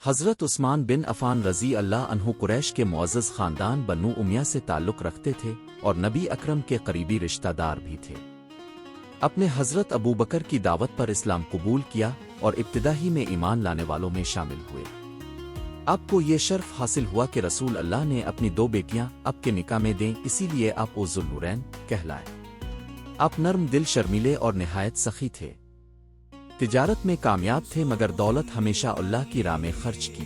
حضرت عثمان بن عفان رضی اللہ عنہ قریش کے معزز خاندان بنو امیہ سے تعلق رکھتے تھے اور نبی اکرم کے قریبی رشتہ دار بھی تھے۔ اپنے حضرت ابوبکر کی دعوت پر اسلام قبول کیا اور ابتدا ہی میں ایمان لانے والوں میں شامل ہوئے۔ آپ کو یہ شرف حاصل ہوا کہ رسول اللہ نے اپنی 2 بیٹیاں آپ کے نکاح میں دیں، اسی لیے آپ ذو النورین کہلائے۔ آپ نرم دل، شرمیلے اور نہایت سخی تھے۔ تجارت میں کامیاب تھے مگر دولت ہمیشہ اللہ کی راہ میں خرچ کی۔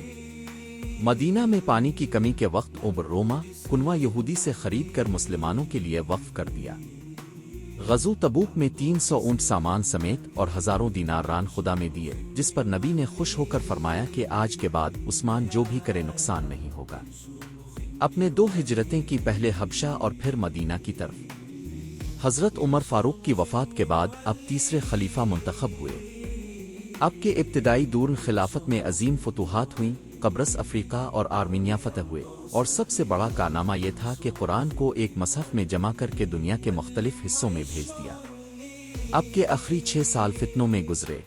مدینہ میں پانی کی کمی کے وقت اوبر روما کنواں یہودی سے خرید کر مسلمانوں کے لیے وقف کر دیا۔ غزو تبوک میں 300 اونٹ سامان سمیت اور ہزاروں دینار ران خدا میں دیے، جس پر نبی نے خوش ہو کر فرمایا کہ آج کے بعد عثمان جو بھی کرے نقصان نہیں ہوگا۔ اپنے 2 ہجرتیں کی، پہلے حبشہ اور پھر مدینہ کی طرف۔ حضرت عمر فاروق کی وفات کے بعد اب تیسرے خلیفہ منتخب ہوئے۔ اب کے ابتدائی دور خلافت میں عظیم فتوحات ہوئیں، قبرص، افریقہ اور آرمینیا فتح ہوئے، اور سب سے بڑا کارنامہ یہ تھا کہ قرآن کو ایک مصحف میں جمع کر کے دنیا کے مختلف حصوں میں بھیج دیا۔ اب کے آخری 6 سال فتنوں میں گزرے۔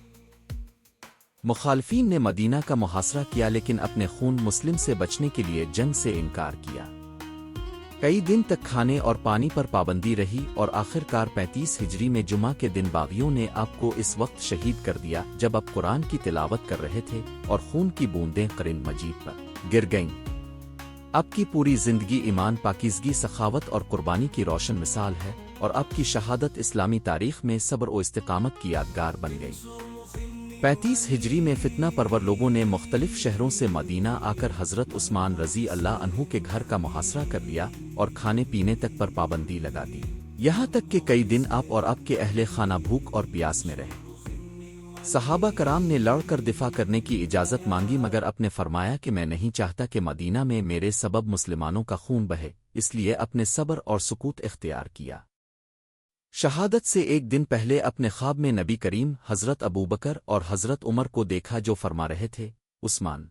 مخالفین نے مدینہ کا محاصرہ کیا لیکن اپنے خون مسلم سے بچنے کے لیے جنگ سے انکار کیا۔ کئی دن تک کھانے اور پانی پر پابندی رہی اور آخر کار 35 ہجری میں جمعہ کے دن باغیوں نے آپ کو اس وقت شہید کر دیا جب آپ قرآن کی تلاوت کر رہے تھے اور خون کی بوندیں قرن مجید پر گر گئیں۔ آپ کی پوری زندگی ایمان، پاکیزگی، سخاوت اور قربانی کی روشن مثال ہے، اور آپ کی شہادت اسلامی تاریخ میں صبر و استقامت کی یادگار بن گئی۔ 35 ہجری میں فتنہ پرور لوگوں نے مختلف شہروں سے مدینہ آ کر حضرت عثمان رضی اللہ عنہ کے گھر کا محاصرہ کر لیا اور کھانے پینے تک پر پابندی لگا دی، یہاں تک کہ کئی دن آپ اور آپ کے اہل خانہ بھوک اور پیاس میں رہے۔ صحابہ کرام نے لڑ کر دفاع کرنے کی اجازت مانگی مگر آپ نے فرمایا کہ میں نہیں چاہتا کہ مدینہ میں میرے سبب مسلمانوں کا خون بہے، اس لیے اپنے صبر اور سکوت اختیار کیا۔ شہادت سے ایک دن پہلے اپنے خواب میں نبی کریم، حضرت ابوبکر اور حضرت عمر کو دیکھا جو فرما رہے تھے، عثمان،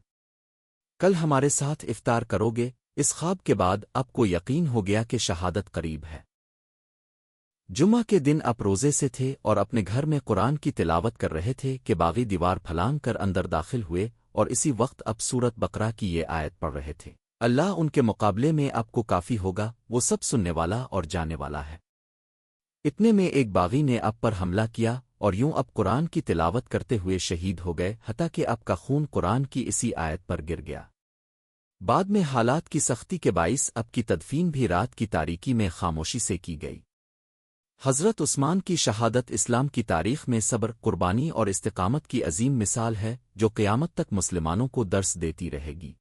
کل ہمارے ساتھ افطار کرو گے؟ اس خواب کے بعد آپ کو یقین ہو گیا کہ شہادت قریب ہے۔ جمعہ کے دن آپ روزے سے تھے اور اپنے گھر میں قرآن کی تلاوت کر رہے تھے کہ باغی دیوار پھلانگ کر اندر داخل ہوئے اور اسی وقت آپ سورت بقرہ کی یہ آیت پڑھ رہے تھے، اللہ ان کے مقابلے میں آپ کو کافی ہوگا، وہ سب سننے والا اور جانے والا ہے۔ اتنے میں ایک باغی نے آپ پر حملہ کیا اور یوں آپ قرآن کی تلاوت کرتے ہوئے شہید ہو گئے، حتیٰ کہ آپ کا خون قرآن کی اسی آیت پر گر گیا۔ بعد میں حالات کی سختی کے باعث آپ کی تدفین بھی رات کی تاریکی میں خاموشی سے کی گئی۔ حضرت عثمان کی شہادت اسلام کی تاریخ میں صبر، قربانی اور استقامت کی عظیم مثال ہے جو قیامت تک مسلمانوں کو درس دیتی رہے گی۔